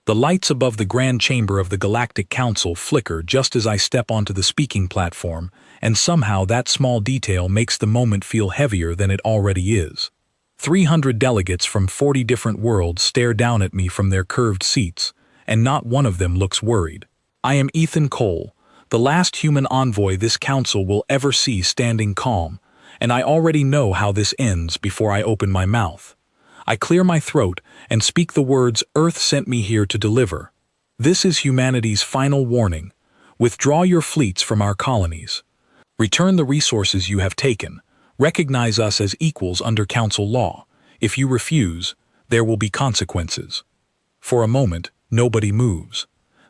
The lights above the grand chamber of the Galactic Council flicker just as I step onto the speaking platform, and somehow that small detail makes the moment feel heavier than it already is. 300 delegates from 40 different worlds stare down at me from their curved seats, and not one of them looks worried. I am Ethan Cole, the last human envoy this council will ever see standing calm, and I already know how this ends before I open my mouth. I clear my throat and speak the words Earth sent me here to deliver. This is humanity's final warning. Withdraw your fleets from our colonies. Return the resources you have taken. Recognize us as equals under council law. If you refuse, there will be consequences. For a moment, nobody moves.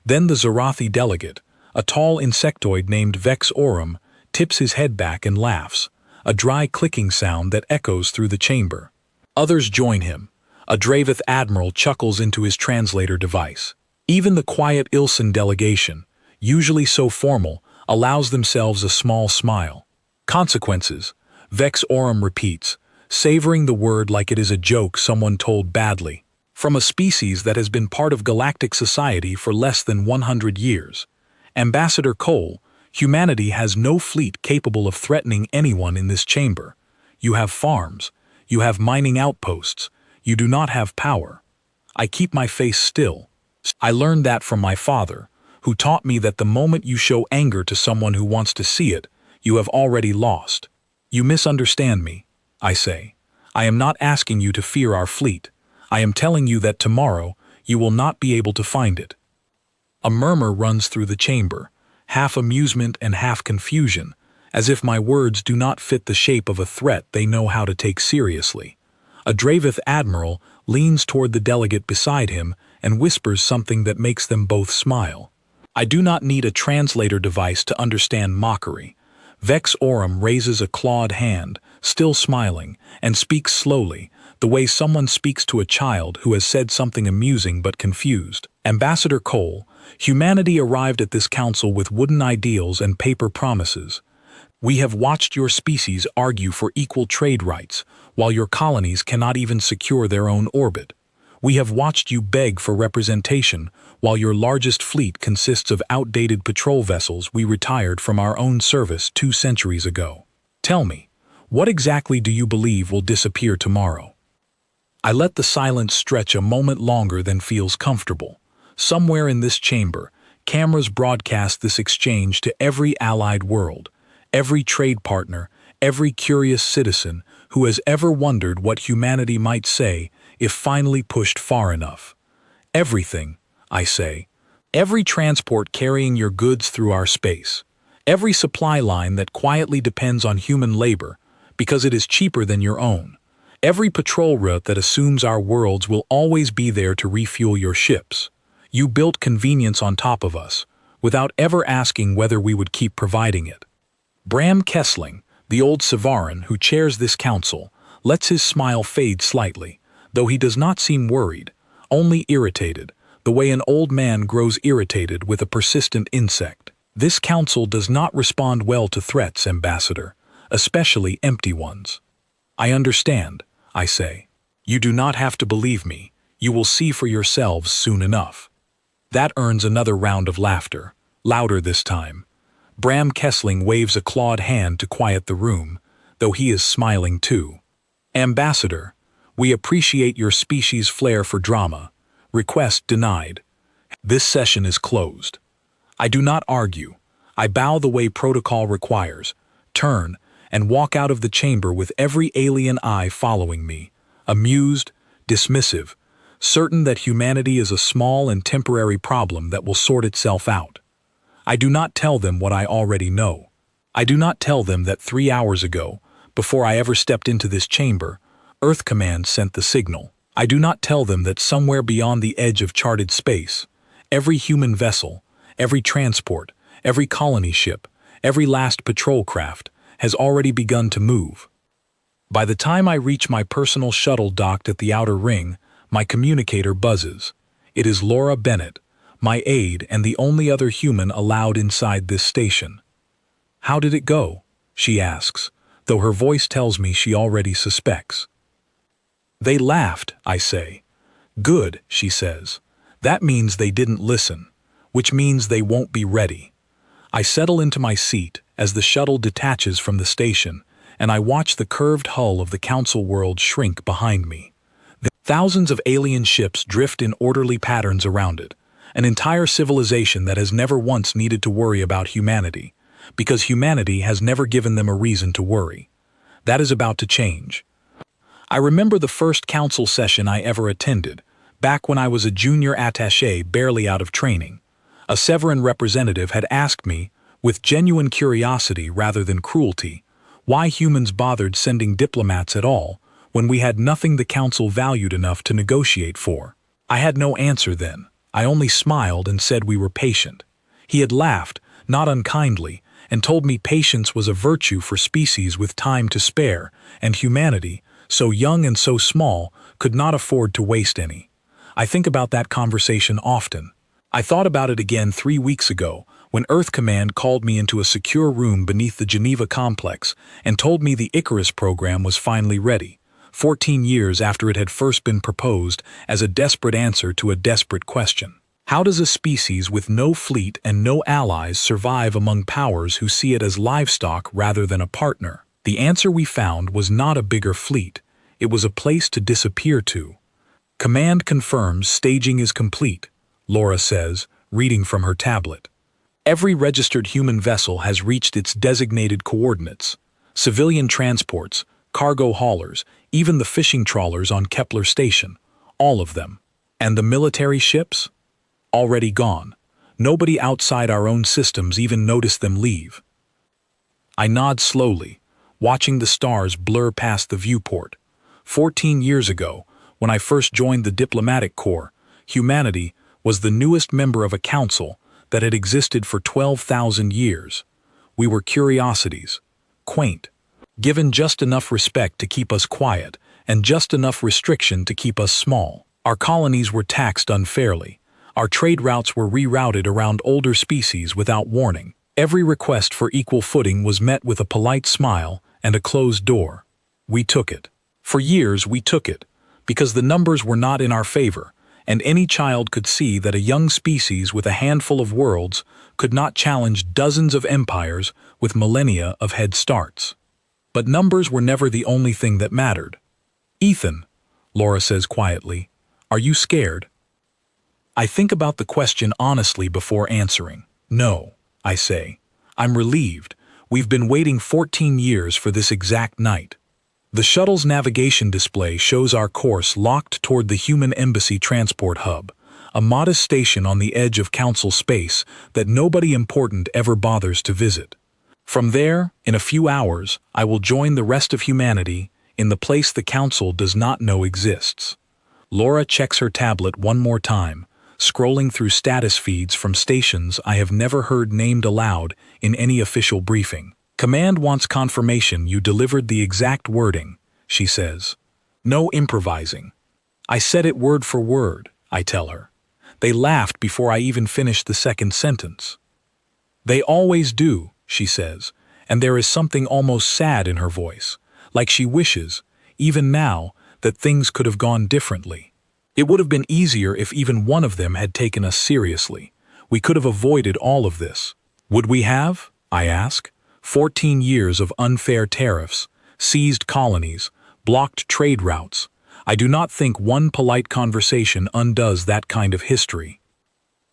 Then the Zarathi delegate, a tall insectoid named Vex Aurum, tips his head back and laughs, a dry clicking sound that echoes through the chamber. Others join him. A Dravith admiral chuckles into his translator device. Even the quiet Ilsen delegation, usually so formal, allows themselves a small smile. Consequences, Vex Aurum repeats, savoring the word like it is a joke someone told badly. From a species that has been part of galactic society for less than 100 years. Ambassador Cole, humanity has no fleet capable of threatening anyone in this chamber. You have farms. You have mining outposts. You do not have power. I keep my face still. I learned that from my father, who taught me that the moment you show anger to someone who wants to see it, you have already lost. You misunderstand me, I say. I am not asking you to fear our fleet. I am telling you that tomorrow you will not be able to find it. A murmur runs through the chamber, half amusement and half confusion, as if my words do not fit the shape of a threat they know how to take seriously. A Dravith admiral leans toward the delegate beside him and whispers something that makes them both smile. I do not need a translator device to understand mockery. Vex Aurum raises a clawed hand, still smiling, and speaks slowly, the way someone speaks to a child who has said something amusing but confused. Ambassador Cole, humanity arrived at this council with wooden ideals and paper promises. We have watched your species argue for equal trade rights, while your colonies cannot even secure their own orbit. We have watched you beg for representation, while your largest fleet consists of outdated patrol vessels we retired from our own service 2 centuries ago. Tell me, what exactly do you believe will disappear tomorrow? I let the silence stretch a moment longer than feels comfortable. Somewhere in this chamber, cameras broadcast this exchange to every allied world, every trade partner, every curious citizen who has ever wondered what humanity might say if finally pushed far enough. Everything, I say. Every transport carrying your goods through our space. Every supply line that quietly depends on human labor because it is cheaper than your own. Every patrol route that assumes our worlds will always be there to refuel your ships. You built convenience on top of us, without ever asking whether we would keep providing it. Bram Kessling, the old Savaran who chairs this council, lets his smile fade slightly, though he does not seem worried, only irritated, the way an old man grows irritated with a persistent insect. This council does not respond well to threats, Ambassador, especially empty ones. I understand, I say. You do not have to believe me. You will see for yourselves soon enough. That earns another round of laughter, louder this time. Bram Kessling waves a clawed hand to quiet the room, though he is smiling too. Ambassador, we appreciate your species' flair for drama. Request denied. This session is closed. I do not argue. I bow the way protocol requires, turn, and walk out of the chamber with every alien eye following me, amused, dismissive, certain that humanity is a small and temporary problem that will sort itself out. I do not tell them what I already know. I do not tell them that 3 hours ago, before I ever stepped into this chamber, Earth Command sent the signal. I do not tell them that somewhere beyond the edge of charted space, every human vessel, every transport, every colony ship, every last patrol craft has already begun to move. By the time I reach my personal shuttle docked at the outer ring, my communicator buzzes. It is Laura Bennett, my aide and the only other human allowed inside this station. How did it go? She asks, though her voice tells me she already suspects. They laughed, I say. Good, she says. That means they didn't listen, which means they won't be ready. I settle into my seat as the shuttle detaches from the station, and I watch the curved hull of the Council world shrink behind me. Thousands of alien ships drift in orderly patterns around it, an entire civilization that has never once needed to worry about humanity, because humanity has never given them a reason to worry. That is about to change. I remember the first council session I ever attended, back when I was a junior attaché barely out of training. A Severan representative had asked me, with genuine curiosity rather than cruelty, why humans bothered sending diplomats at all when we had nothing the council valued enough to negotiate for. I had no answer then. I only smiled and said we were patient. He had laughed, not unkindly, and told me patience was a virtue for species with time to spare, and humanity, so young and so small, could not afford to waste any. I think about that conversation often. I thought about it again 3 weeks ago, when Earth Command called me into a secure room beneath the Geneva complex and told me the Icarus program was finally ready, 14 years after it had first been proposed as a desperate answer to a desperate question. How does a species with no fleet and no allies survive among powers who see it as livestock rather than a partner? The answer we found was not a bigger fleet. It was a place to disappear to. Command confirms staging is complete, Laura says, reading from her tablet. Every registered human vessel has reached its designated coordinates. Civilian transports, cargo haulers, even the fishing trawlers on Kepler Station. All of them. And the military ships? Already gone. Nobody outside our own systems even noticed them leave. I nod slowly, watching the stars blur past the viewport. 14 years ago, when I first joined the diplomatic corps, humanity was the newest member of a council that had existed for 12,000 years. We were curiosities, quaint, given just enough respect to keep us quiet and just enough restriction to keep us small. Our colonies were taxed unfairly. Our trade routes were rerouted around older species without warning. Every request for equal footing was met with a polite smile and a closed door. We took it. For years we took it, because the numbers were not in our favor, and any child could see that a young species with a handful of worlds could not challenge dozens of empires with millennia of head starts. But numbers were never the only thing that mattered. Ethan, Laura says quietly, are you scared? I think about the question honestly before answering. No, I say. I'm relieved. We've been waiting 14 years for this exact night. The shuttle's navigation display shows our course locked toward the Human Embassy Transport Hub, a modest station on the edge of Council space that nobody important ever bothers to visit. From there, in a few hours, I will join the rest of humanity in the place the Council does not know exists. Laura checks her tablet one more time, scrolling through status feeds from stations I have never heard named aloud in any official briefing. Command wants confirmation you delivered the exact wording, she says. No improvising. I said it word for word, I tell her. They laughed before I even finished the second sentence. They always do, she says, and there is something almost sad in her voice, like she wishes, even now, that things could have gone differently. It would have been easier if even one of them had taken us seriously. We could have avoided all of this. Would we have? I ask. 14 years of unfair tariffs, seized colonies, blocked trade routes. I do not think one polite conversation undoes that kind of history.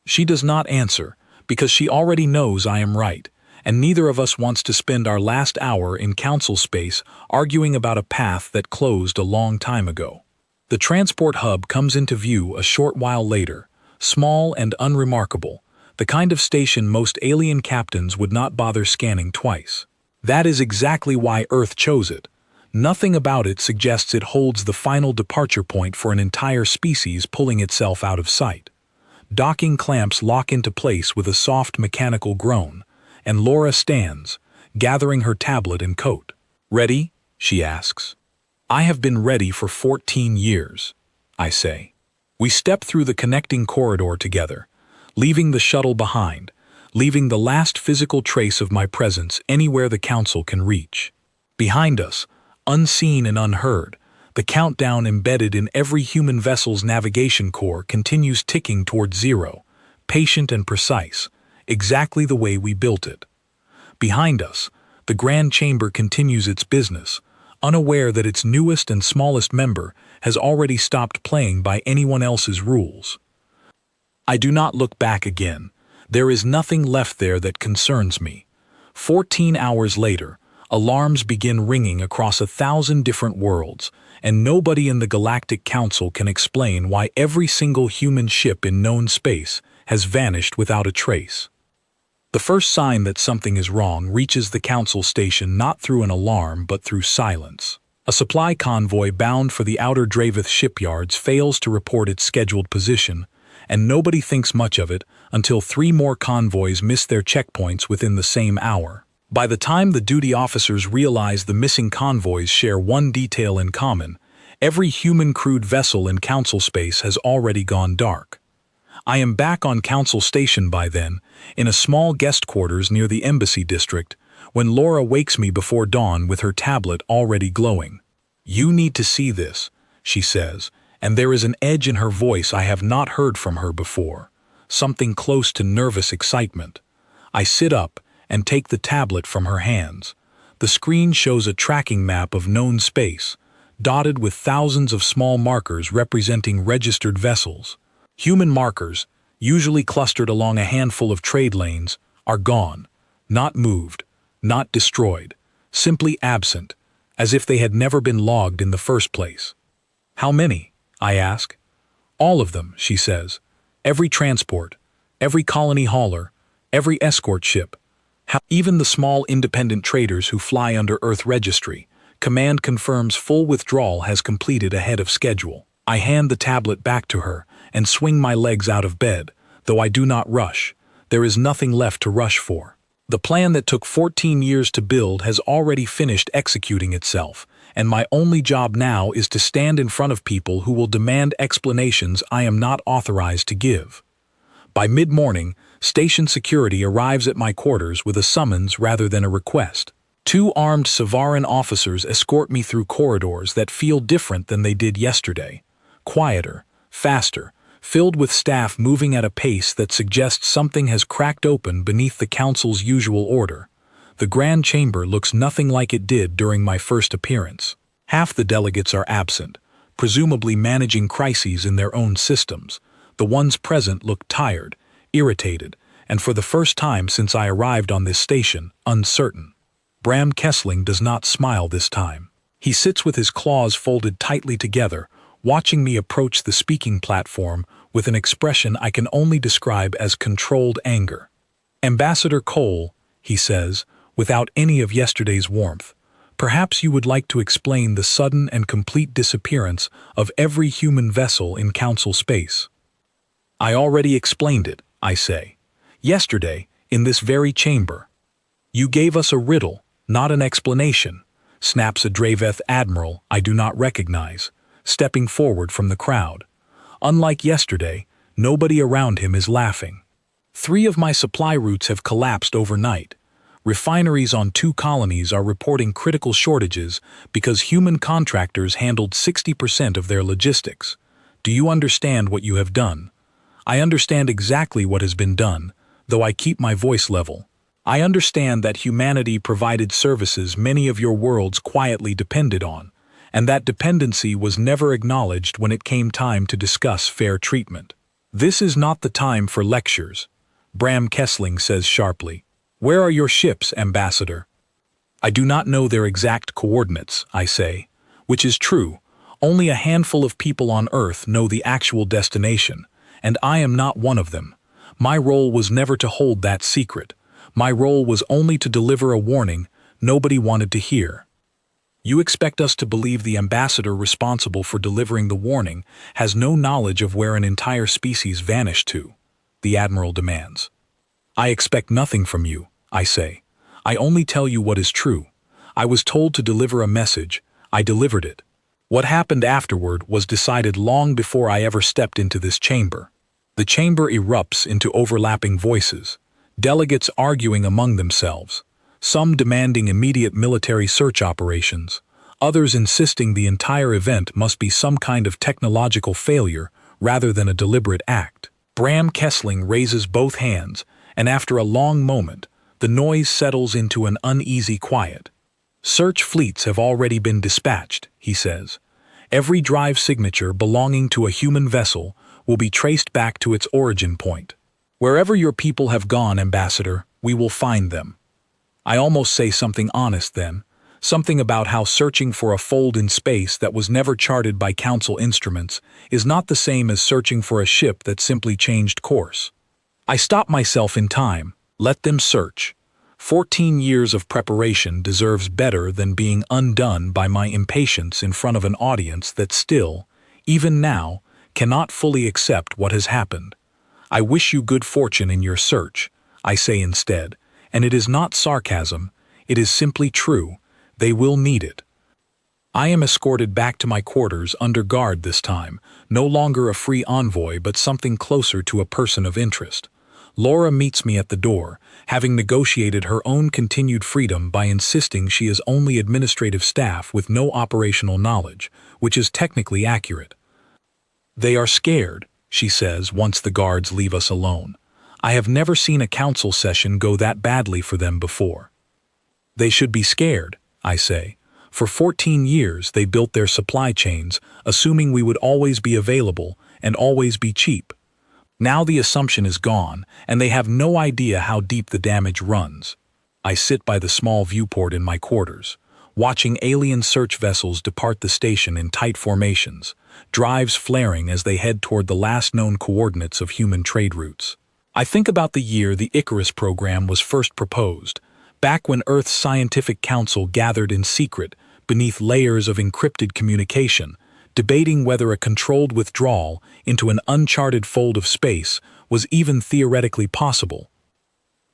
She does not answer, because she already knows I am right, and neither of us wants to spend our last hour in council space arguing about a path that closed a long time ago. The transport hub comes into view a short while later, small and unremarkable, the kind of station most alien captains would not bother scanning twice. That is exactly why Earth chose it. Nothing about it suggests it holds the final departure point for an entire species pulling itself out of sight. Docking clamps lock into place with a soft mechanical groan, and Laura stands, gathering her tablet and coat. Ready? She asks. I have been ready for 14 years, I say. We step through the connecting corridor together, leaving the shuttle behind, leaving the last physical trace of my presence anywhere the council can reach. Behind us, unseen and unheard, The countdown embedded in every human vessel's navigation core continues ticking toward zero, patient and precise, exactly the way we built it. Behind us, the Grand Chamber continues its business, unaware that its newest and smallest member has already stopped playing by anyone else's rules. I do not look back again. There is nothing left there that concerns me. 14 hours later, alarms begin ringing across 1,000 different worlds, and nobody in the Galactic Council can explain why every single human ship in known space has vanished without a trace. The first sign that something is wrong reaches the Council station not through an alarm but through silence. A supply convoy bound for the outer Dravith shipyards fails to report its scheduled position, and nobody thinks much of it until 3 more convoys miss their checkpoints within the same hour. By the time the duty officers realize the missing convoys share one detail in common, every human-crewed vessel in Council space has already gone dark. I am back on Council station by then, in a small guest quarters near the Embassy District, when Laura wakes me before dawn with her tablet already glowing. "You need to see this," she says, and there is an edge in her voice I have not heard from her before, something close to nervous excitement. I sit up and take the tablet from her hands. The screen shows a tracking map of known space, dotted with thousands of small markers representing registered vessels. Human markers, usually clustered along a handful of trade lanes, are gone, not moved, not destroyed, simply absent, as if they had never been logged in the first place. "How many?" I ask. "All of them," she says. "Every transport, every colony hauler, every escort ship. Even the small independent traders who fly under Earth Registry. Command confirms full withdrawal has completed ahead of schedule." I hand the tablet back to her and swing my legs out of bed, though I do not rush. There is nothing left to rush for. The plan that took 14 years to build has already finished executing itself, and my only job now is to stand in front of people who will demand explanations I am not authorized to give. By mid-morning, station security arrives at my quarters with a summons rather than a request. 2 armed Savaran officers escort me through corridors that feel different than they did yesterday. Quieter, faster, filled with staff moving at a pace that suggests something has cracked open beneath the Council's usual order. The Grand Chamber looks nothing like it did during my first appearance. Half the delegates are absent, presumably managing crises in their own systems. The ones present look tired, irritated, and for the first time since I arrived on this station, uncertain. Bram Kessling does not smile this time. He sits with his claws folded tightly together, watching me approach the speaking platform with an expression I can only describe as controlled anger. "Ambassador Cole," he says, without any of yesterday's warmth, "perhaps you would like to explain the sudden and complete disappearance of every human vessel in Council space." "I already explained it," I say. "Yesterday, in this very chamber." "You gave us a riddle, not an explanation," snaps a Draveth admiral I do not recognize, stepping forward from the crowd. Unlike yesterday, nobody around him is laughing. 3 of my supply routes have collapsed overnight. Refineries on 2 colonies are reporting critical shortages because human contractors handled 60% of their logistics. Do you understand what you have done? I understand exactly what has been done, though I keep my voice level. I understand that humanity provided services many of your worlds quietly depended on, and that dependency was never acknowledged when it came time to discuss fair treatment. "This is not the time for lectures," Bram Kessling says sharply. "Where are your ships, Ambassador?" "I do not know their exact coordinates," I say, which is true. Only a handful of people on Earth know the actual destination, and I am not one of them. My role was never to hold that secret. My role was only to deliver a warning nobody wanted to hear. "You expect us to believe the ambassador responsible for delivering the warning has no knowledge of where an entire species vanished to?" the Admiral demands. "I expect nothing from you," I say. "I only tell you what is true. I was told to deliver a message. I delivered it. What happened afterward was decided long before I ever stepped into this chamber." The chamber erupts into overlapping voices, delegates arguing among themselves, some demanding immediate military search operations, others insisting the entire event must be some kind of technological failure rather than a deliberate act. Bram Kessling raises both hands, and after a long moment, the noise settles into an uneasy quiet. Search fleets have already been dispatched, he says. Every drive signature belonging to a human vessel will be traced back to its origin point. Wherever your people have gone, Ambassador, we will find them. I almost say something honest then, something about how searching for a fold in space that was never charted by Council instruments is not the same as searching for a ship that simply changed course. I stop myself in time, let them search. 14 years of preparation deserves better than being undone by my impatience in front of an audience that still, even now, cannot fully accept what has happened. I wish you good fortune in your search, I say instead, and it is not sarcasm, it is simply true. They will need it. I am escorted back to my quarters under guard this time, no longer a free envoy but something closer to a person of interest. Laura meets me at the door, having negotiated her own continued freedom by insisting she is only administrative staff with no operational knowledge, which is technically accurate. They are scared, she says once the guards leave us alone. I have never seen a council session go that badly for them before. They should be scared, I say. For 14 years they built their supply chains, assuming we would always be available and always be cheap. Now the assumption is gone, and they have no idea how deep the damage runs. I sit by the small viewport in my quarters, watching alien search vessels depart the station in tight formations, drives flaring as they head toward the last known coordinates of human trade routes. I think about the year the Icarus program was first proposed, back when Earth's scientific council gathered in secret beneath layers of encrypted communication, debating whether a controlled withdrawal into an uncharted fold of space was even theoretically possible.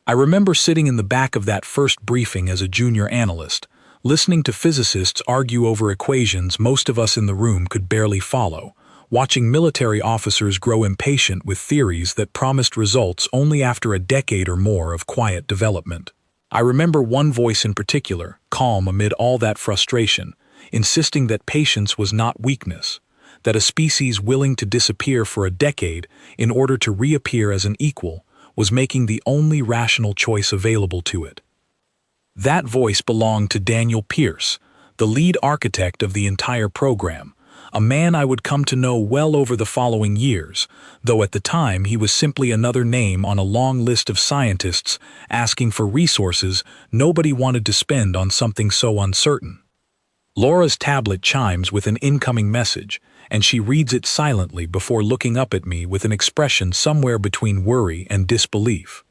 I remember sitting in the back of that first briefing as a junior analyst, listening to physicists argue over equations most of us in the room could barely follow, watching military officers grow impatient with theories that promised results only after a decade or more of quiet development. I remember one voice in particular, calm amid all that frustration, insisting that patience was not weakness, that a species willing to disappear for a decade in order to reappear as an equal was making the only rational choice available to it. That voice belonged to Daniel Pierce, the lead architect of the entire program, a man I would come to know well over the following years, though at the time he was simply another name on a long list of scientists asking for resources nobody wanted to spend on something so uncertain. Laura's tablet chimes with an incoming message, and she reads it silently before looking up at me with an expression somewhere between worry and disbelief.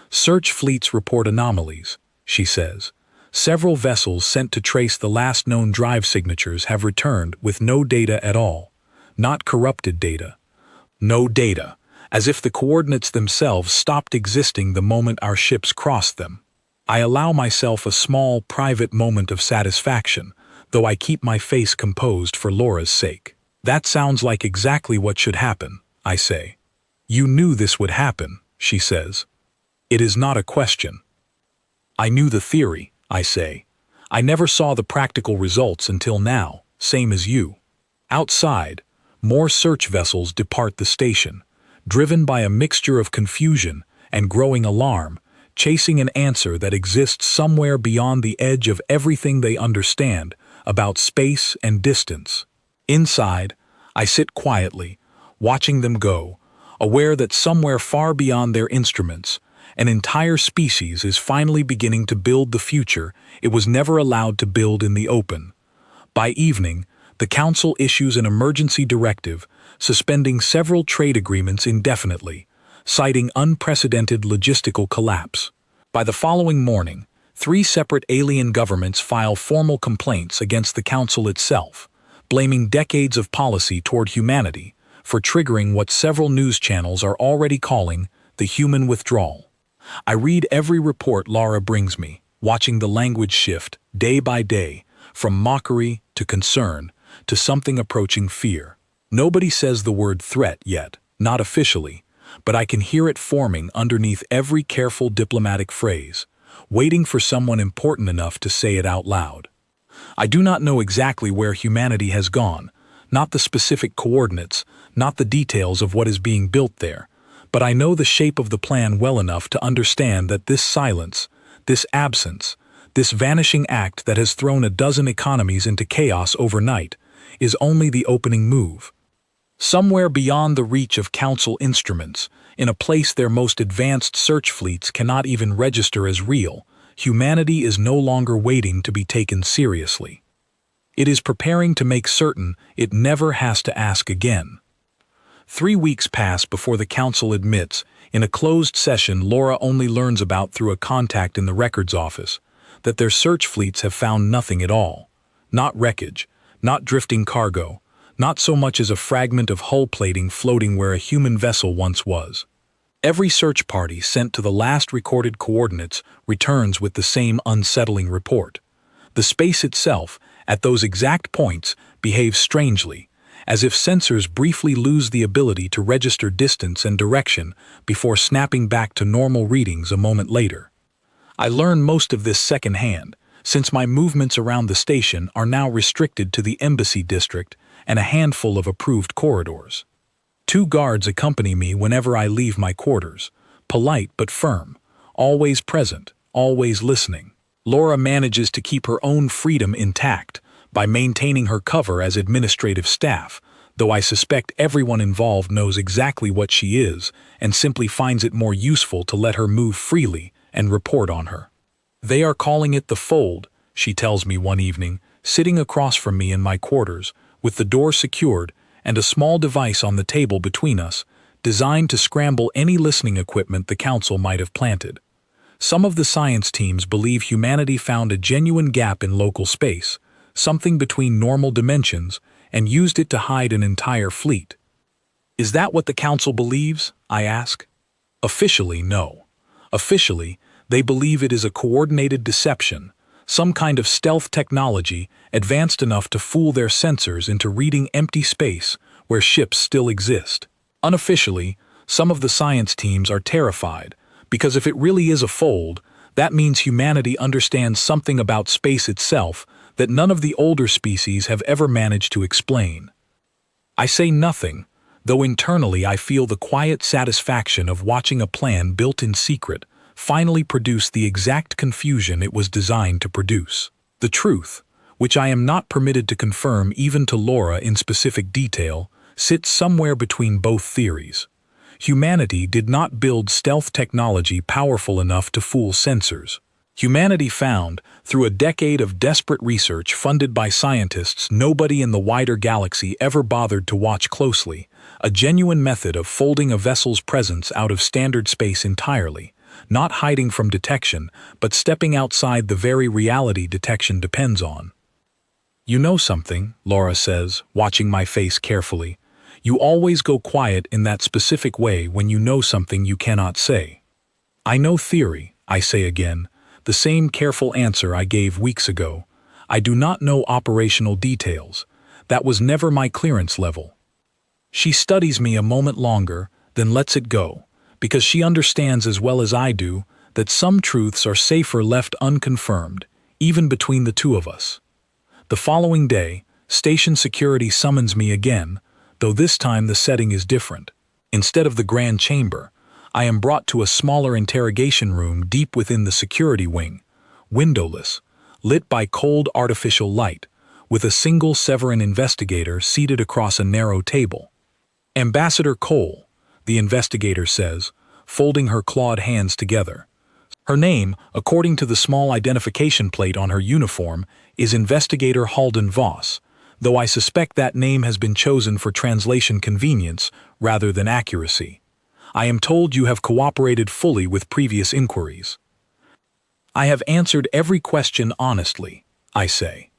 Search fleets report anomalies, she says. Several vessels sent to trace the last known drive signatures have returned with no data at all. Not corrupted data. No data, as if the coordinates themselves stopped existing the moment our ships crossed them. I allow myself a small, private moment of satisfaction, though I keep my face composed for Laura's sake. That sounds like exactly what should happen, I say. You knew this would happen, she says. It is not a question. I knew the theory, I say. I never saw the practical results until now, same as you. Outside, more search vessels depart the station, driven by a mixture of confusion and growing alarm, chasing an answer that exists somewhere beyond the edge of everything they understand about space and distance. Inside, I sit quietly, watching them go, aware that somewhere far beyond their instruments, an entire species is finally beginning to build the future it was never allowed to build in the open. By evening, the Council issues an emergency directive suspending several trade agreements indefinitely, citing unprecedented logistical collapse. By the following morning, 3 separate alien governments file formal complaints against the Council itself, blaming decades of policy toward humanity for triggering what several news channels are already calling the human withdrawal. I read every report Laura brings me, watching the language shift day by day, from mockery to concern to something approaching fear. Nobody says the word threat yet, not officially, but I can hear it forming underneath every careful diplomatic phrase, waiting for someone important enough to say it out loud. I do not know exactly where humanity has gone, not the specific coordinates, not the details of what is being built there, but I know the shape of the plan well enough to understand that this silence, this absence, this vanishing act that has thrown a dozen economies into chaos overnight, is only the opening move. Somewhere beyond the reach of Council instruments, in a place their most advanced search fleets cannot even register as real, humanity is no longer waiting to be taken seriously. It is preparing to make certain it never has to ask again. 3 weeks pass before the Council admits, in a closed session Laura only learns about through a contact in the records office, that their search fleets have found nothing at all. Not wreckage, not drifting cargo, not so much as a fragment of hull plating floating where a human vessel once was. Every search party sent to the last recorded coordinates returns with the same unsettling report. The space itself, at those exact points, behaves strangely, as if sensors briefly lose the ability to register distance and direction before snapping back to normal readings a moment later. I learn most of this secondhand, since my movements around the station are now restricted to the embassy district and a handful of approved corridors. 2 guards accompany me whenever I leave my quarters, polite but firm, always present, always listening. Laura manages to keep her own freedom intact by maintaining her cover as administrative staff, though I suspect everyone involved knows exactly what she is and simply finds it more useful to let her move freely and report on her. They are calling it the fold, she tells me one evening, sitting across from me in my quarters, with the door secured and a small device on the table between us, designed to scramble any listening equipment the Council might have planted. Some of the science teams believe humanity found a genuine gap in local space, something between normal dimensions, and used it to hide an entire fleet. Is that what the Council believes? I ask. Officially, no. Officially, they believe it is a coordinated deception, some kind of stealth technology advanced enough to fool their sensors into reading empty space where ships still exist. Unofficially, some of the science teams are terrified, because if it really is a fold, that means humanity understands something about space itself that none of the older species have ever managed to explain. I say nothing, though internally I feel the quiet satisfaction of watching a plan built in secret finally produce the exact confusion it was designed to produce. The truth, which I am not permitted to confirm even to Laura in specific detail, sits somewhere between both theories. Humanity did not build stealth technology powerful enough to fool sensors. Humanity found, through a decade of desperate research funded by scientists nobody in the wider galaxy ever bothered to watch closely, a genuine method of folding a vessel's presence out of standard space entirely, not hiding from detection, but stepping outside the very reality detection depends on. You know something, Laura says, watching my face carefully. You always go quiet in that specific way when you know something you cannot say. I know theory, I say again, the same careful answer I gave weeks ago. I do not know operational details. That was never my clearance level. She studies me a moment longer, then lets it go, because she understands as well as I do that some truths are safer left unconfirmed, even between the two of us. The following day, station security summons me again, though this time the setting is different. Instead of the grand chamber, I am brought to a smaller interrogation room deep within the security wing, windowless, lit by cold artificial light, with a single Severan investigator seated across a narrow table. Ambassador Cole, the investigator says, folding her clawed hands together. Her name, according to the small identification plate on her uniform, is Investigator Halden Voss, though I suspect that name has been chosen for translation convenience rather than accuracy. I am told you have cooperated fully with previous inquiries. I have answered every question honestly, I say.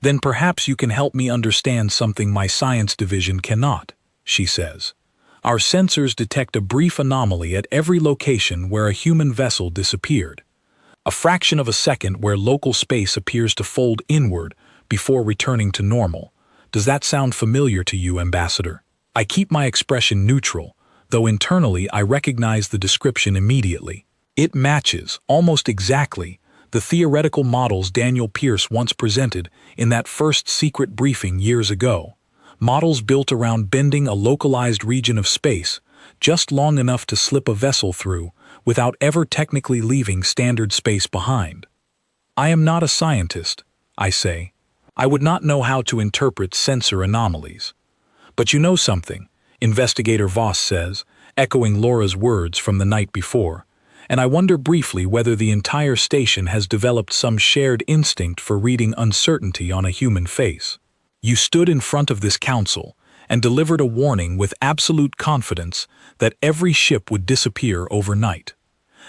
Then perhaps you can help me understand something my science division cannot, she says. Our sensors detect a brief anomaly at every location where a human vessel disappeared. A fraction of a second where local space appears to fold inward before returning to normal. Does that sound familiar to you, Ambassador? I keep my expression neutral, though internally I recognize the description immediately. It matches, almost exactly, the theoretical models Daniel Pierce once presented in that first secret briefing years ago. Models built around bending a localized region of space, just long enough to slip a vessel through, without ever technically leaving standard space behind. I am not a scientist, I say. I would not know how to interpret sensor anomalies. But you know something, Investigator Voss says, echoing Laura's words from the night before, and I wonder briefly whether the entire station has developed some shared instinct for reading uncertainty on a human face. You stood in front of this council and delivered a warning with absolute confidence that every ship would disappear overnight.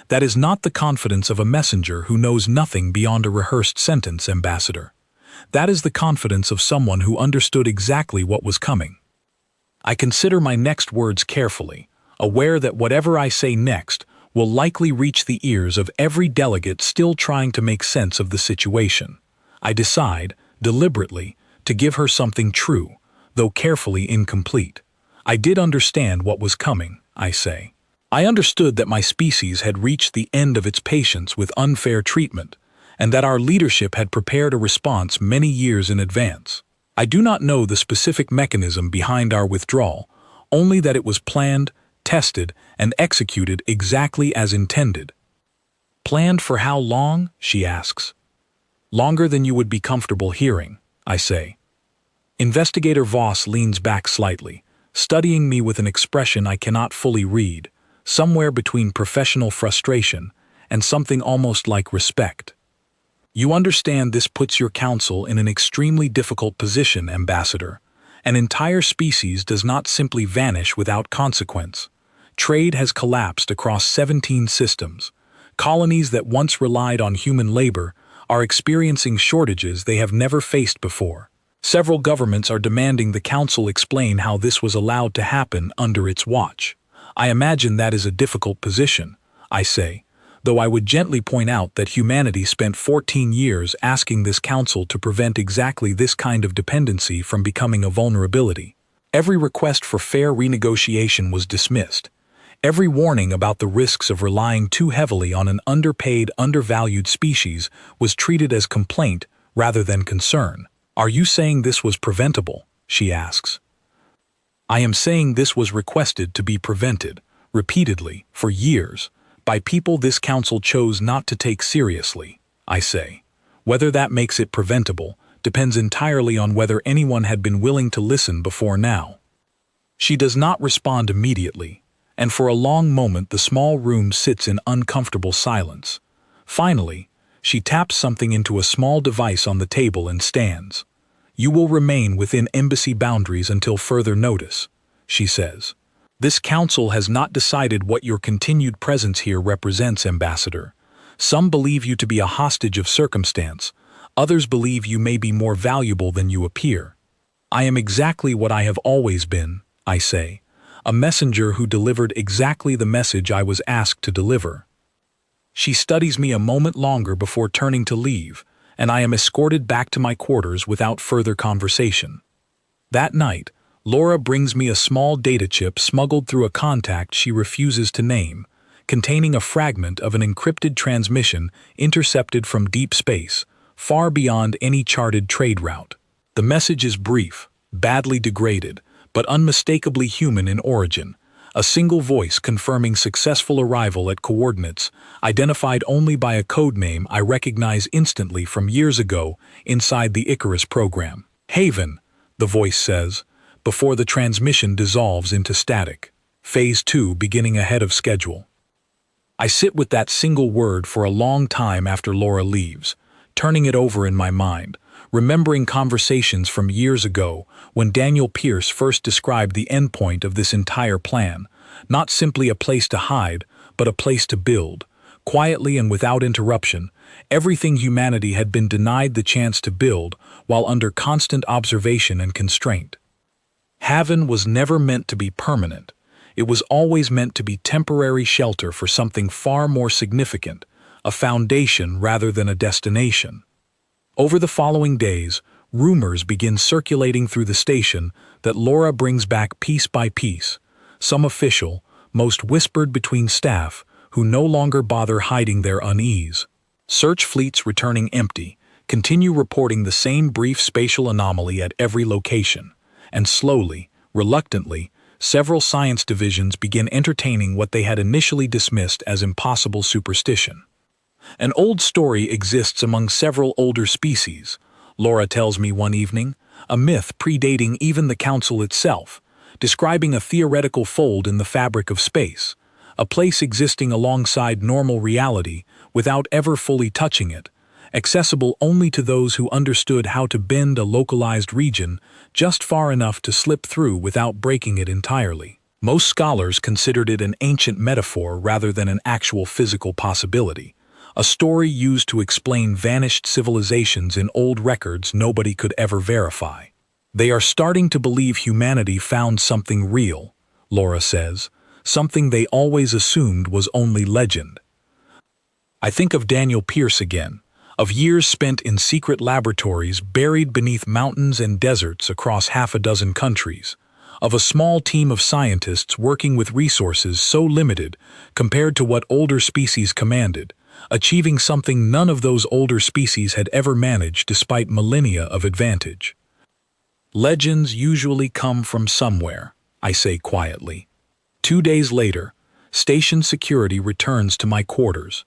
That is not the confidence of a messenger who knows nothing beyond a rehearsed sentence, Ambassador. That is the confidence of someone who understood exactly what was coming. I consider my next words carefully, aware that whatever I say next will likely reach the ears of every delegate still trying to make sense of the situation. I decide, deliberately, to give her something true, though carefully incomplete. I did understand what was coming, I say. I understood that my species had reached the end of its patience with unfair treatment, and that our leadership had prepared a response many years in advance. I do not know the specific mechanism behind our withdrawal, only that it was planned, tested, and executed exactly as intended. Planned for how long? She asks. Longer than you would be comfortable hearing, I say. Investigator Voss leans back slightly, studying me with an expression I cannot fully read, somewhere between professional frustration and something almost like respect. You understand this puts your council in an extremely difficult position, Ambassador. An entire species does not simply vanish without consequence. Trade has collapsed across 17 systems. Colonies that once relied on human labor are experiencing shortages they have never faced before. Several governments are demanding the Council explain how this was allowed to happen under its watch. I imagine that is a difficult position, I say, though I would gently point out that humanity spent 14 years asking this Council to prevent exactly this kind of dependency from becoming a vulnerability. Every request for fair renegotiation was dismissed. Every warning about the risks of relying too heavily on an underpaid, undervalued species was treated as complaint rather than concern. Are you saying this was preventable? She asks. I am saying this was requested to be prevented, repeatedly, for years, by people this council chose not to take seriously, I say. Whether that makes it preventable depends entirely on whether anyone had been willing to listen before now. She does not respond immediately, and for a long moment the small room sits in uncomfortable silence. Finally, she taps something into a small device on the table and stands. You will remain within embassy boundaries until further notice, she says. This council has not decided what your continued presence here represents, Ambassador. Some believe you to be a hostage of circumstance. Others believe you may be more valuable than you appear. I am exactly what I have always been, I say. A messenger who delivered exactly the message I was asked to deliver. She studies me a moment longer before turning to leave, and I am escorted back to my quarters without further conversation. That night, Laura brings me a small data chip smuggled through a contact she refuses to name, containing a fragment of an encrypted transmission intercepted from deep space, far beyond any charted trade route. The message is brief, badly degraded, but unmistakably human in origin, a single voice confirming successful arrival at coordinates, identified only by a code name I recognize instantly from years ago inside the Icarus program. Haven, the voice says, before the transmission dissolves into static. Phase 2 beginning ahead of schedule. I sit with that single word for a long time after Laura leaves, turning it over in my mind, remembering conversations from years ago when Daniel Pierce first described the endpoint of this entire plan, not simply a place to hide, but a place to build, quietly and without interruption, everything humanity had been denied the chance to build while under constant observation and constraint. Haven was never meant to be permanent. It was always meant to be temporary shelter for something far more significant, a foundation rather than a destination. Over the following days, rumors begin circulating through the station that Laura brings back piece by piece, some official, most whispered between staff, who no longer bother hiding their unease. Search fleets returning empty continue reporting the same brief spatial anomaly at every location, and slowly, reluctantly, several science divisions begin entertaining what they had initially dismissed as impossible superstition. An old story exists among several older species, Laura tells me one evening, a myth predating even the Council itself, describing a theoretical fold in the fabric of space, a place existing alongside normal reality without ever fully touching it, accessible only to those who understood how to bend a localized region just far enough to slip through without breaking it entirely. Most scholars considered it an ancient metaphor rather than an actual physical possibility, a story used to explain vanished civilizations in old records nobody could ever verify. They are starting to believe humanity found something real, Laura says, something they always assumed was only legend. I think of Daniel Pierce again, of years spent in secret laboratories buried beneath mountains and deserts across half a dozen countries, of a small team of scientists working with resources so limited compared to what older species commanded, achieving something none of those older species had ever managed despite millennia of advantage. Legends usually come from somewhere, I say quietly. 2 days later, station security returns to my quarters,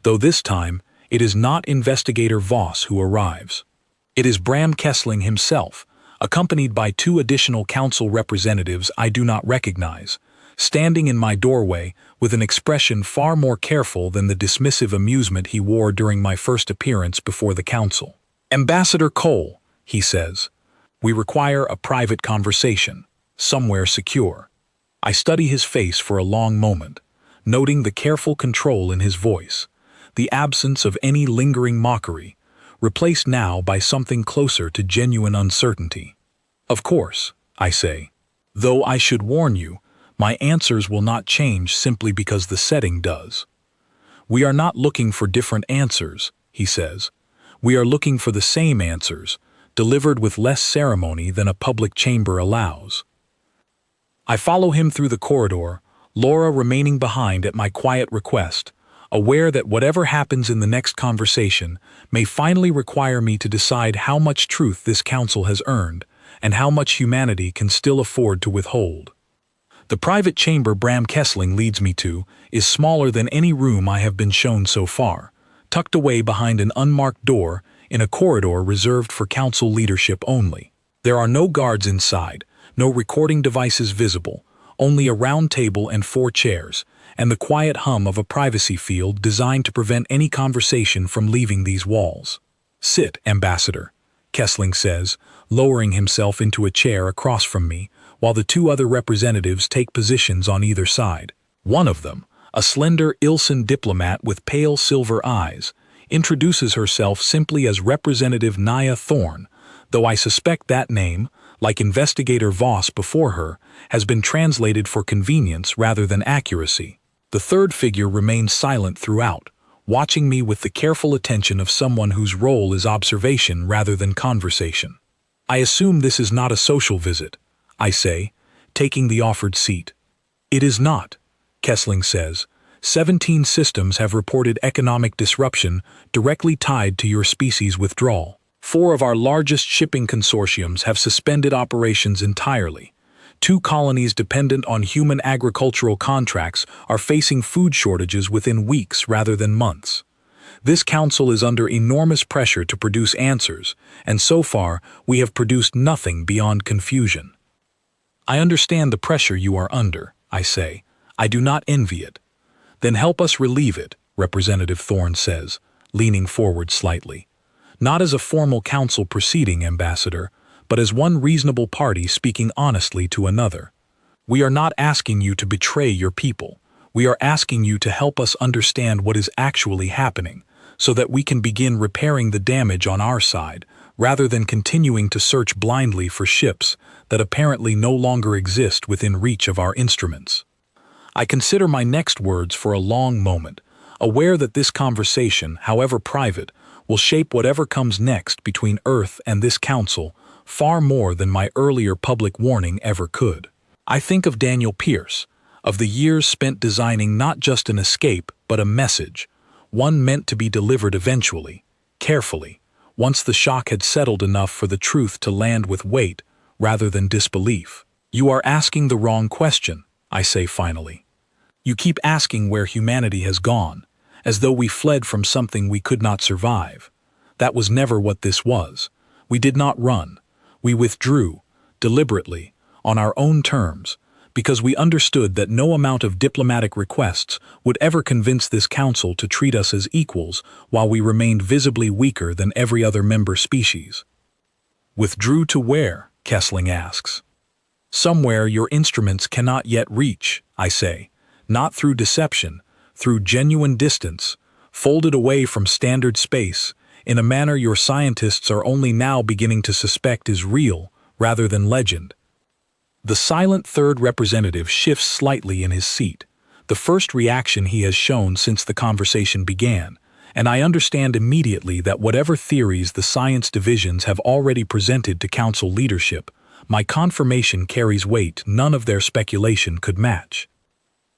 though this time it is not Investigator Voss who arrives. It is Bram Kessling himself, accompanied by 2 additional council representatives I do not recognize, standing in my doorway with an expression far more careful than the dismissive amusement he wore during my first appearance before the council. "Ambassador Cole," he says, "we require a private conversation, somewhere secure." I study his face for a long moment, noting the careful control in his voice, the absence of any lingering mockery, replaced now by something closer to genuine uncertainty. "Of course," I say, "though I should warn you, my answers will not change simply because the setting does." "We are not looking for different answers," he says. "We are looking for the same answers, delivered with less ceremony than a public chamber allows." I follow him through the corridor, Laura remaining behind at my quiet request, aware that whatever happens in the next conversation may finally require me to decide how much truth this council has earned and how much humanity can still afford to withhold. The private chamber Bram Kessling leads me to is smaller than any room I have been shown so far, tucked away behind an unmarked door in a corridor reserved for council leadership only. There are no guards inside, no recording devices visible, only a round table and 4 chairs, and the quiet hum of a privacy field designed to prevent any conversation from leaving these walls. "Sit, Ambassador," Kessling says, lowering himself into a chair across from me, while the 2 other representatives take positions on either side. One of them, a slender Ilsen diplomat with pale silver eyes, introduces herself simply as Representative Naya Thorne, though I suspect that name, like Investigator Voss before her, has been translated for convenience rather than accuracy. The third figure remains silent throughout, watching me with the careful attention of someone whose role is observation rather than conversation. "I assume this is not a social visit," I say, taking the offered seat. "It is not," Kessling says. 17 systems have reported economic disruption directly tied to your species' withdrawal. 4 of our largest shipping consortiums have suspended operations entirely. 2 colonies dependent on human agricultural contracts are facing food shortages within weeks rather than months. This council is under enormous pressure to produce answers, and so far we have produced nothing beyond confusion. "I understand the pressure you are under," I say. "I do not envy it." "Then help us relieve it," Representative Thorne says, leaning forward slightly. "Not as a formal council proceeding, Ambassador, but as one reasonable party speaking honestly to another. We are not asking you to betray your people. We are asking you to help us understand what is actually happening, so that we can begin repairing the damage on our side, rather than continuing to search blindly for ships that apparently no longer exist within reach of our instruments." I consider my next words for a long moment, aware that this conversation, however private, will shape whatever comes next between Earth and this council far more than my earlier public warning ever could. I think of Daniel Pierce, of the years spent designing not just an escape but a message, one meant to be delivered eventually, carefully, once the shock had settled enough for the truth to land with weight rather than disbelief. You are asking the wrong question, I say finally. You keep asking where humanity has gone, as though we fled from something we could not survive. That was never what this was. We did not run. We withdrew, deliberately, on our own terms, because we understood that no amount of diplomatic requests would ever convince this council to treat us as equals while we remained visibly weaker than every other member species. Withdrew to where? Kessling asks. Somewhere your instruments cannot yet reach, I say, not through deception, through genuine distance, folded away from standard space, in a manner your scientists are only now beginning to suspect is real rather than legend. The silent third representative shifts slightly in his seat, the first reaction he has shown since the conversation began, and I understand immediately that whatever theories the science divisions have already presented to council leadership, my confirmation carries weight none of their speculation could match.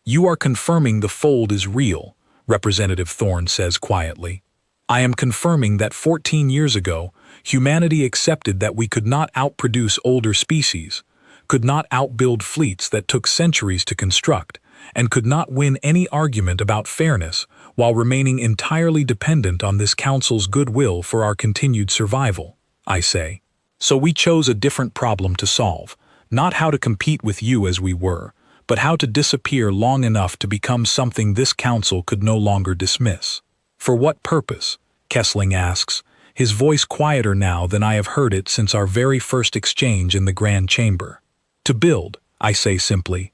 You are confirming the fold is real, Representative Thorne says quietly. I am confirming that 14 years ago, humanity accepted that we could not outproduce older species, could not outbuild fleets that took centuries to construct, and could not win any argument about fairness while remaining entirely dependent on this council's goodwill for our continued survival, I say. So we chose a different problem to solve, not how to compete with you as we were, but how to disappear long enough to become something this council could no longer dismiss. For what purpose? Kessling asks, his voice quieter now than I have heard it since our very first exchange in the Grand Chamber. To build, I say simply,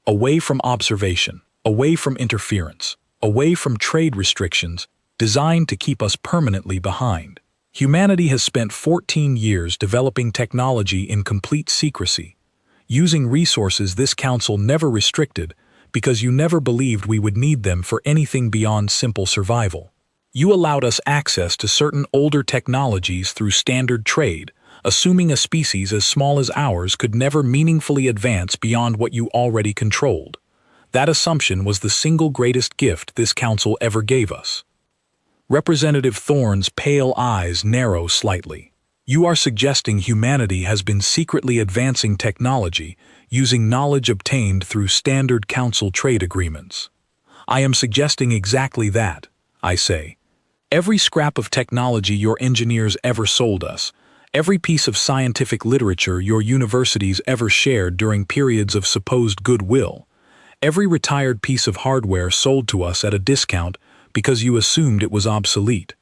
away from observation, away from interference, away from trade restrictions designed to keep us permanently behind. Humanity has spent 14 years developing technology in complete secrecy, using resources this council never restricted because you never believed we would need them for anything beyond simple survival. You allowed us access to certain older technologies through standard trade, assuming a species as small as ours could never meaningfully advance beyond what you already controlled. That assumption was the single greatest gift this council ever gave us. Representative Thorne's pale eyes narrow slightly. You are suggesting humanity has been secretly advancing technology using knowledge obtained through standard council trade agreements. I am suggesting exactly that, I say. Every scrap of technology your engineers ever sold us, every piece of scientific literature your universities ever shared during periods of supposed goodwill, every retired piece of hardware sold to us at a discount because you assumed it was obsolete.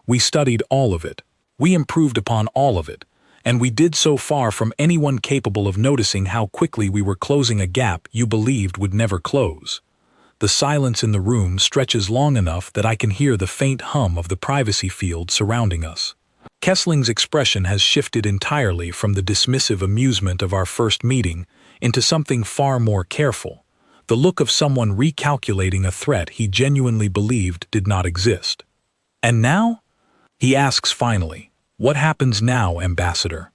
We studied all of it. We improved upon all of it, and we did so far from anyone capable of noticing how quickly we were closing a gap you believed would never close. The silence in the room stretches long enough that I can hear the faint hum of the privacy field surrounding us. Kessling's expression has shifted entirely from the dismissive amusement of our first meeting into something far more careful, the look of someone recalculating a threat he genuinely believed did not exist. And now? He asks finally, what happens now, Ambassador?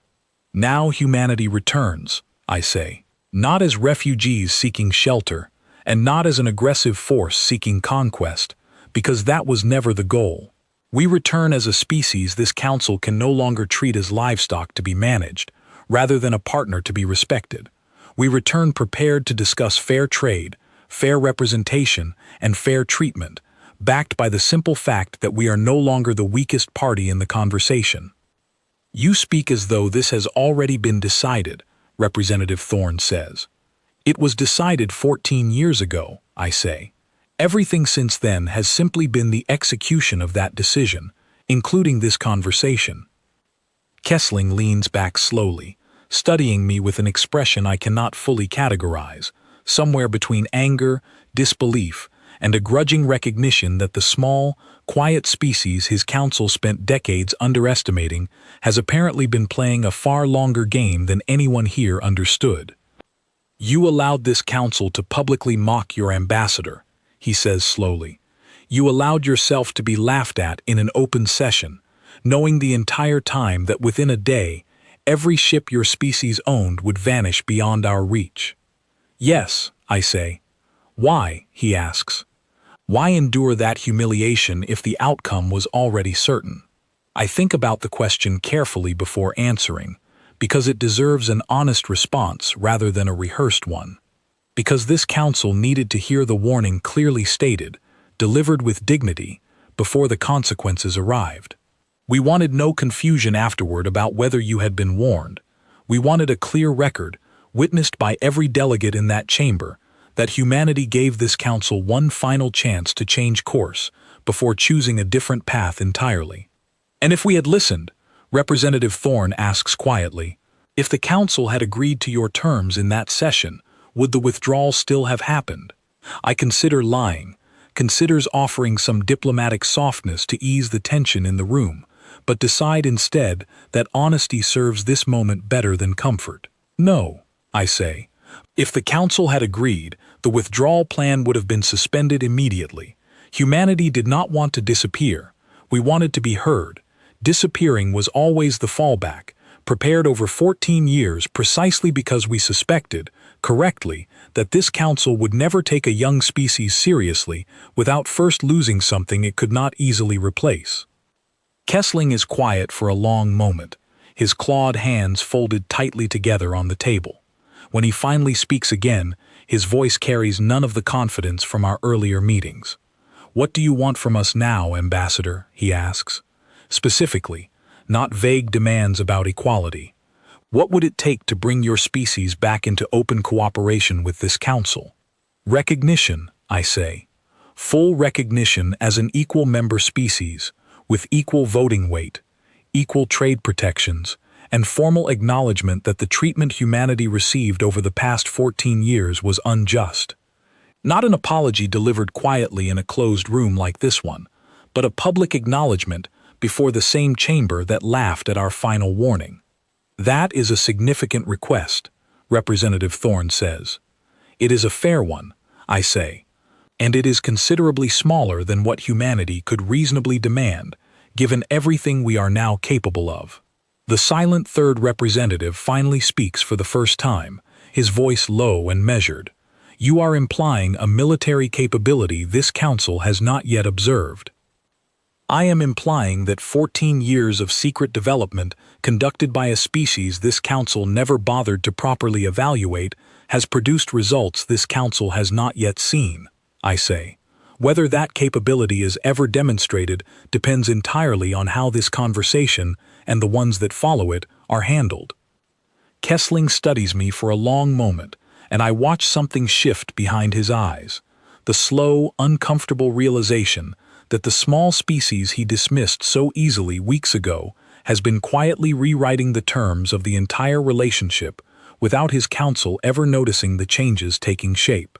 Now humanity returns, I say, not as refugees seeking shelter, and not as an aggressive force seeking conquest, because that was never the goal. We return as a species this council can no longer treat as livestock to be managed, rather than a partner to be respected. We return prepared to discuss fair trade, fair representation, and fair treatment, backed by the simple fact that we are no longer the weakest party in the conversation. You speak as though this has already been decided, Representative Thorne says. It was decided 14 years ago, I say. Everything since then has simply been the execution of that decision, including this conversation. Kessling leans back slowly, studying me with an expression I cannot fully categorize, somewhere between anger, disbelief, and a grudging recognition that the small, quiet species his council spent decades underestimating has apparently been playing a far longer game than anyone here understood. You allowed this council to publicly mock your ambassador, he says slowly. You allowed yourself to be laughed at in an open session, knowing the entire time that within a day, every ship your species owned would vanish beyond our reach. Yes, I say. Why? He asks. Why endure that humiliation if the outcome was already certain? I think about the question carefully before answering, because it deserves an honest response rather than a rehearsed one. Because this council needed to hear the warning clearly stated, delivered with dignity, before the consequences arrived. We wanted no confusion afterward about whether you had been warned. We wanted a clear record, witnessed by every delegate in that chamber, that humanity gave this council one final chance to change course before choosing a different path entirely. And if we had listened, Representative Thorne asks quietly, if the council had agreed to your terms in that session, would the withdrawal still have happened? I consider lying, considers offering some diplomatic softness to ease the tension in the room, but decide instead that honesty serves this moment better than comfort. No, I say. If the council had agreed, the withdrawal plan would have been suspended immediately. Humanity did not want to disappear. We wanted to be heard. Disappearing was always the fallback, prepared over 14 years precisely because we suspected, correctly, that this council would never take a young species seriously without first losing something it could not easily replace. Kessling is quiet for a long moment, his clawed hands folded tightly together on the table. When he finally speaks again, his voice carries none of the confidence from our earlier meetings. What do you want from us now, Ambassador? He asks. Specifically, not vague demands about equality. What would it take to bring your species back into open cooperation with this council? Recognition, I say. Full recognition as an equal member species, with equal voting weight, equal trade protections, and formal acknowledgement that the treatment humanity received over the past 14 years was unjust. Not an apology delivered quietly in a closed room like this one, but a public acknowledgement before the same chamber that laughed at our final warning. That is a significant request, Representative Thorne says. It is a fair one, I say, and it is considerably smaller than what humanity could reasonably demand, given everything we are now capable of. The silent third representative finally speaks for the first time, his voice low and measured. You are implying a military capability this council has not yet observed. I am implying that 14 years of secret development conducted by a species this council never bothered to properly evaluate has produced results this council has not yet seen, I say. Whether that capability is ever demonstrated depends entirely on how this conversation, and the ones that follow it, are handled. Kessling studies me for a long moment, and I watch something shift behind his eyes. The slow, uncomfortable realization that the small species he dismissed so easily weeks ago has been quietly rewriting the terms of the entire relationship without his council ever noticing the changes taking shape.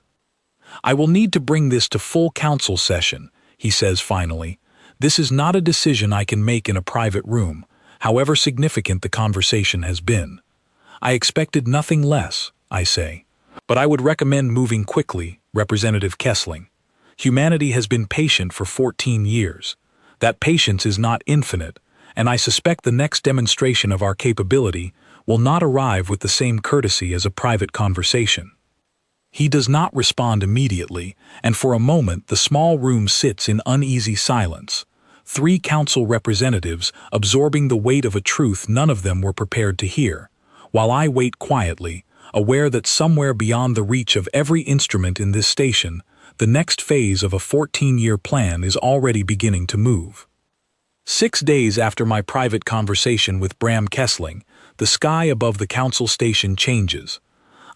I will need to bring this to full council session, he says finally. This is not a decision I can make in a private room, however significant the conversation has been. I expected nothing less, I say. But I would recommend moving quickly, Representative Kessling. Humanity has been patient for 14 years. That patience is not infinite, and I suspect the next demonstration of our capability will not arrive with the same courtesy as a private conversation. He does not respond immediately, and for a moment the small room sits in uneasy silence. 3 council representatives absorbing the weight of a truth none of them were prepared to hear, while I wait quietly, aware that somewhere beyond the reach of every instrument in this station, the next phase of a 14-year plan is already beginning to move. 6 days after my private conversation with Bram Kessling, the sky above the council station changes.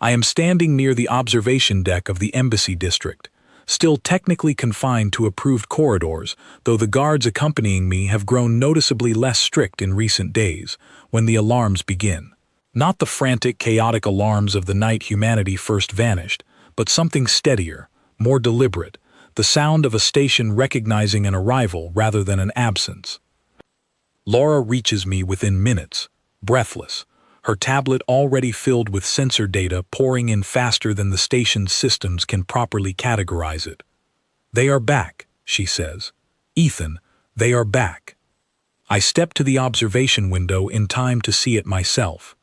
I am standing near the observation deck of the Embassy District, still technically confined to approved corridors, though the guards accompanying me have grown noticeably less strict in recent days, when the alarms begin. Not the frantic, chaotic alarms of the night humanity first vanished, but something steadier, more deliberate, the sound of a station recognizing an arrival rather than an absence. Laura reaches me within minutes, breathless, her tablet already filled with sensor data pouring in faster than the station's systems can properly categorize it. They are back, she says. Ethan, they are back. I step to the observation window in time to see it myself.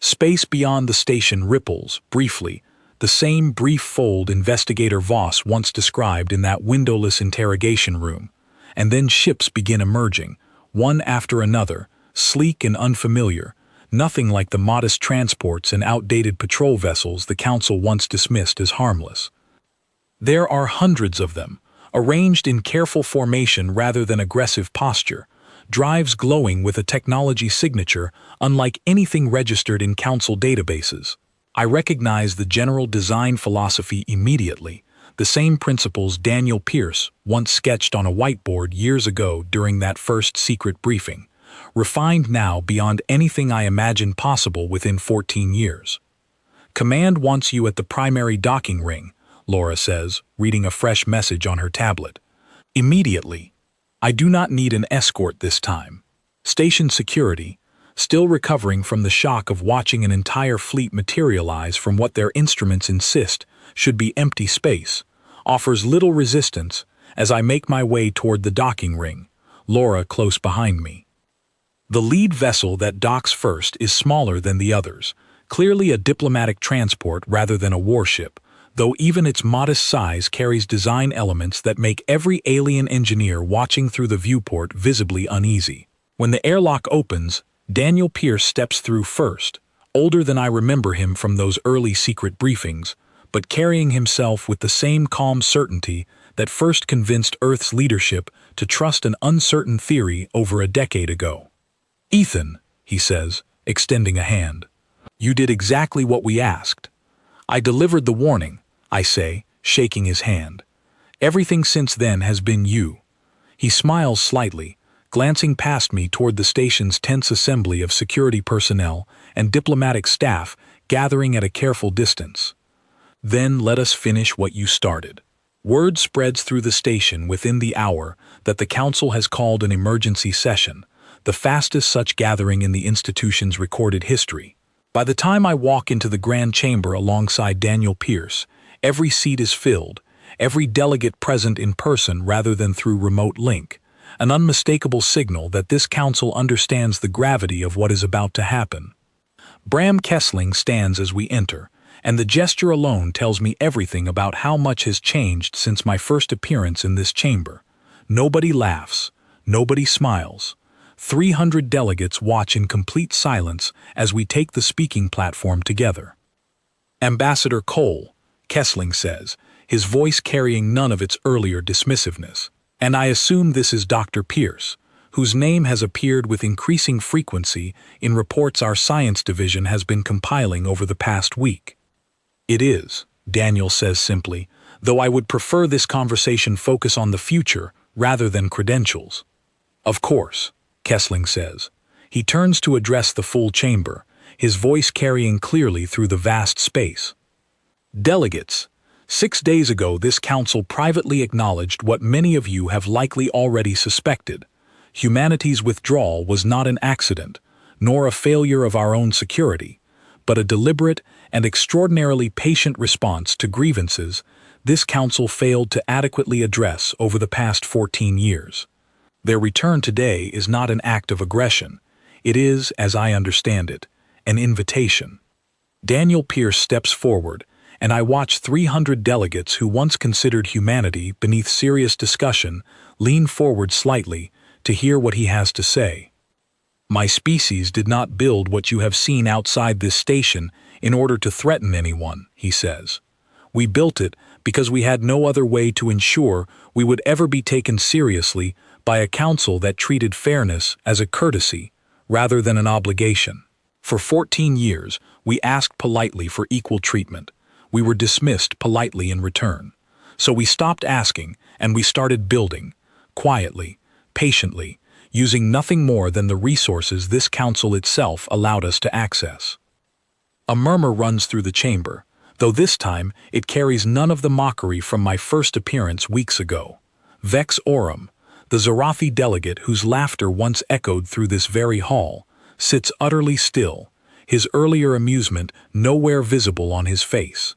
Space beyond the station ripples, briefly, the the same brief fold Investigator Voss once described in that windowless interrogation room. And then ships begin emerging, one after another, sleek and unfamiliar, nothing like the modest transports and outdated patrol vessels the Council once dismissed as harmless. There are hundreds of them, arranged in careful formation rather than aggressive posture, drives glowing with a technology signature unlike anything registered in Council databases. I recognize the general design philosophy immediately, the same principles Daniel Pierce once sketched on a whiteboard years ago during that first secret briefing, refined now beyond anything I imagined possible within 14 years. Command wants you at the primary docking ring, Laura says, reading a fresh message on her tablet. Immediately. I do not need an escort this time. Station security, still recovering from the shock of watching an entire fleet materialize from what their instruments insist should be empty space, offers little resistance as I make my way toward the docking ring, Laura close behind me. The lead vessel that docks first is smaller than the others, clearly a diplomatic transport rather than a warship, though even its modest size carries design elements that make every alien engineer watching through the viewport visibly uneasy. When the airlock opens, Daniel Pierce steps through first, older than I remember him from those early secret briefings, but carrying himself with the same calm certainty that first convinced Earth's leadership to trust an uncertain theory over a decade ago. "Ethan," he says, extending a hand. "You did exactly what we asked." "I delivered the warning," I say, shaking his hand. "Everything since then has been you." He smiles slightly, glancing past me toward the station's tense assembly of security personnel and diplomatic staff gathering at a careful distance. "Then let us finish what you started." Word spreads through the station within the hour that the Council has called an emergency session, the fastest such gathering in the institution's recorded history. By the time I walk into the Grand Chamber alongside Daniel Pierce, every seat is filled, every delegate present in person rather than through remote link, an unmistakable signal that this Council understands the gravity of what is about to happen. Bram Kessling stands as we enter, and the gesture alone tells me everything about how much has changed since my first appearance in this chamber. Nobody laughs, nobody smiles. 300 delegates watch in complete silence as we take the speaking platform together. "Ambassador Cole," Kessling says, his voice carrying none of its earlier dismissiveness. "And I assume this is Dr. Pierce, whose name has appeared with increasing frequency in reports our science division has been compiling over the past week." "It is," Daniel says simply, "though I would prefer this conversation focus on the future rather than credentials." "Of course," Kessling says. He turns to address the full chamber, his voice carrying clearly through the vast space. "Delegates, 6 days ago this Council privately acknowledged what many of you have likely already suspected. Humanity's withdrawal was not an accident, nor a failure of our own security, but a deliberate and extraordinarily patient response to grievances this Council failed to adequately address over the past 14 years. Their return today is not an act of aggression. It is, as I understand it, an invitation." Daniel Pierce steps forward, and I watch 300 delegates who once considered humanity beneath serious discussion lean forward slightly to hear what he has to say. "My species did not build what you have seen outside this station in order to threaten anyone," he says. "We built it because we had no other way to ensure we would ever be taken seriously by a Council that treated fairness as a courtesy rather than an obligation. For 14 years, we asked politely for equal treatment. We were dismissed politely in return. So we stopped asking and we started building, quietly, patiently, using nothing more than the resources this Council itself allowed us to access." A murmur runs through the chamber, though this time it carries none of the mockery from my first appearance weeks ago. Vex Aurum, the Zarathi delegate whose laughter once echoed through this very hall, sits utterly still, his earlier amusement nowhere visible on his face.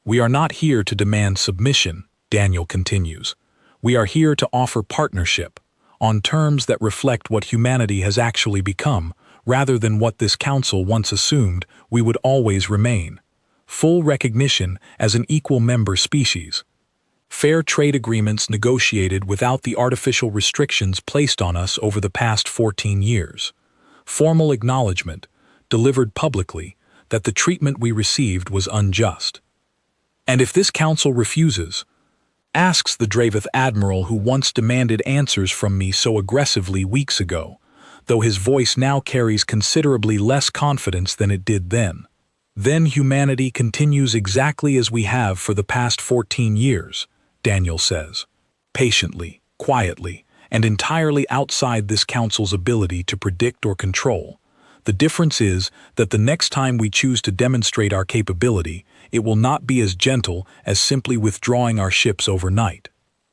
"We are not here to demand submission," Daniel continues. "We are here to offer partnership, on terms that reflect what humanity has actually become, rather than what this Council once assumed we would always remain. full recognition as an equal member species. Fair trade agreements negotiated without the artificial restrictions placed on us over the past 14 years. Formal acknowledgement, delivered publicly, that the treatment we received was unjust. And if this council refuses, asks the Dravith Admiral who once demanded answers from me so aggressively weeks ago, though his voice now carries considerably less confidence than it did then. Then humanity continues exactly as we have for the past 14 years, Daniel says, patiently, quietly, and entirely outside this council's ability to predict or control. The difference is that the next time we choose to demonstrate our capability, it will not be as gentle as simply withdrawing our ships overnight.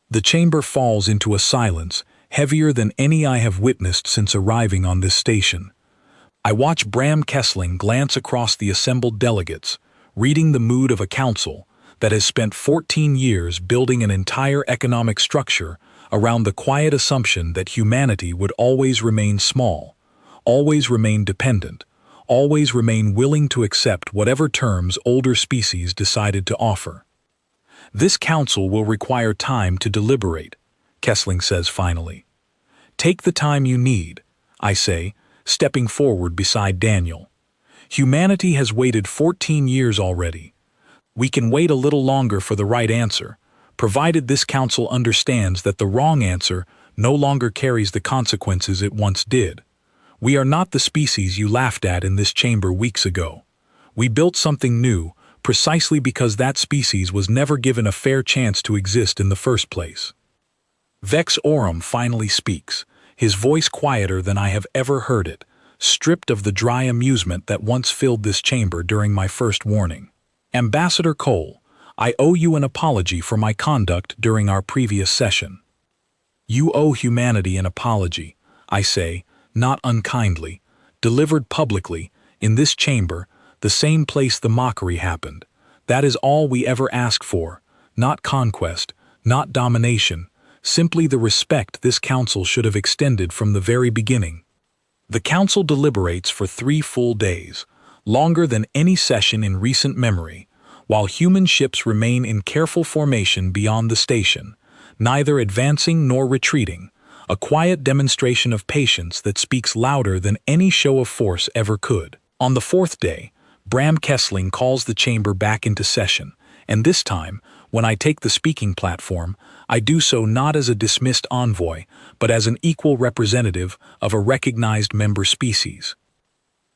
The chamber falls into a silence, heavier than any I have witnessed since arriving on this station. I watch Bram Kessling glance across the assembled delegates, reading the mood of a council that has spent 14 years building an entire economic structure around the quiet assumption that humanity would always remain small, always remain dependent, always remain willing to accept whatever terms older species decided to offer. This council will require time to deliberate, Kessling says finally. Take the time you need, I say, stepping forward beside Daniel. Humanity has waited 14 years already. We can wait a little longer for the right answer, provided this council understands that the wrong answer no longer carries the consequences it once did. We are not the species you laughed at in this chamber weeks ago. We built something new, precisely because that species was never given a fair chance to exist in the first place. Vex Aurum finally speaks, his voice quieter than I have ever heard it, stripped of the dry amusement that once filled this chamber during my first warning. Ambassador Cole, I owe you an apology for my conduct during our previous session. You owe humanity an apology, I say, not unkindly, delivered publicly, in this chamber, the same place the mockery happened. That is all we ever ask for, not conquest, not domination, simply the respect this council should have extended from the very beginning. The council deliberates for 3 full days, longer than any session in recent memory, while human ships remain in careful formation beyond the station, neither advancing nor retreating, a quiet demonstration of patience that speaks louder than any show of force ever could. On the 4th day, Bram Kessling calls the chamber back into session, and this time, when I take the speaking platform, I do so not as a dismissed envoy, but as an equal representative of a recognized member species.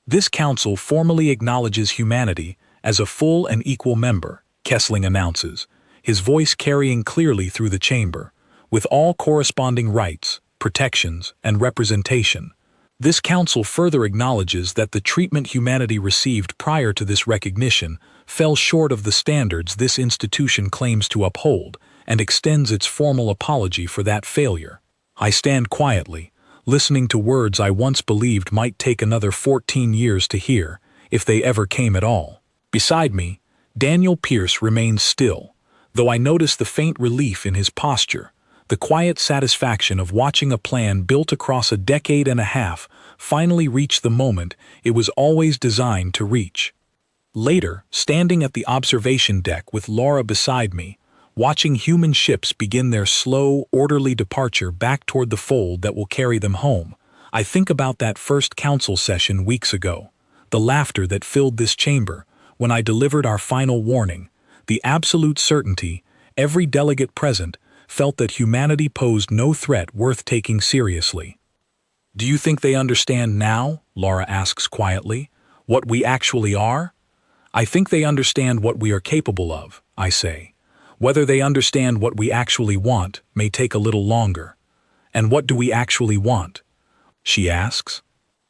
This council formally acknowledges humanity as a full and equal member, Kessling announces, his voice carrying clearly through the chamber, with all corresponding rights, protections, and representation. This council further acknowledges that the treatment humanity received prior to this recognition fell short of the standards this institution claims to uphold, and extends its formal apology for that failure. I stand quietly, listening to words I once believed might take another 14 years to hear, if they ever came at all. Beside me, Daniel Pierce remains still, though I notice the faint relief in his posture, the quiet satisfaction of watching a plan built across a decade and a half finally reach the moment it was always designed to reach. Later, standing at the observation deck with Laura beside me, watching human ships begin their slow, orderly departure back toward the fold that will carry them home, I think about that first council session weeks ago, the laughter that filled this chamber when I delivered our final warning, the absolute certainty every delegate present felt that humanity posed no threat worth taking seriously. Do you think they understand now, Laura asks quietly, what we actually are? I think they understand what we are capable of, I say. Whether they understand what we actually want may take a little longer. And what do we actually want? She asks.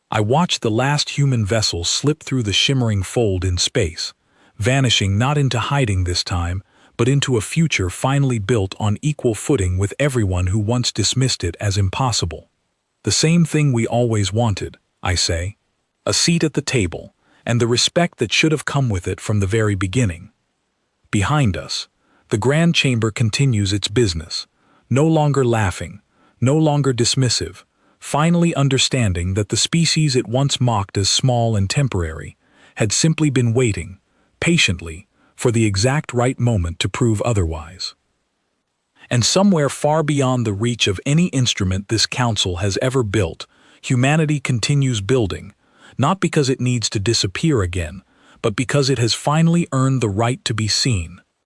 I watch the last human vessel slip through the shimmering fold in space, vanishing not into hiding this time, but into a future finally built on equal footing with everyone who once dismissed it as impossible. The same thing we always wanted, I say. A seat at the table, and the respect that should have come with it from the very beginning. Behind us, the Grand Chamber continues its business, no longer laughing, no longer dismissive, finally understanding that the species it once mocked as small and temporary had simply been waiting, patiently, for the exact right moment to prove otherwise. And somewhere far beyond the reach of any instrument this council has ever built, humanity continues building, not because it needs to disappear again, but because it has finally earned the right to be seen.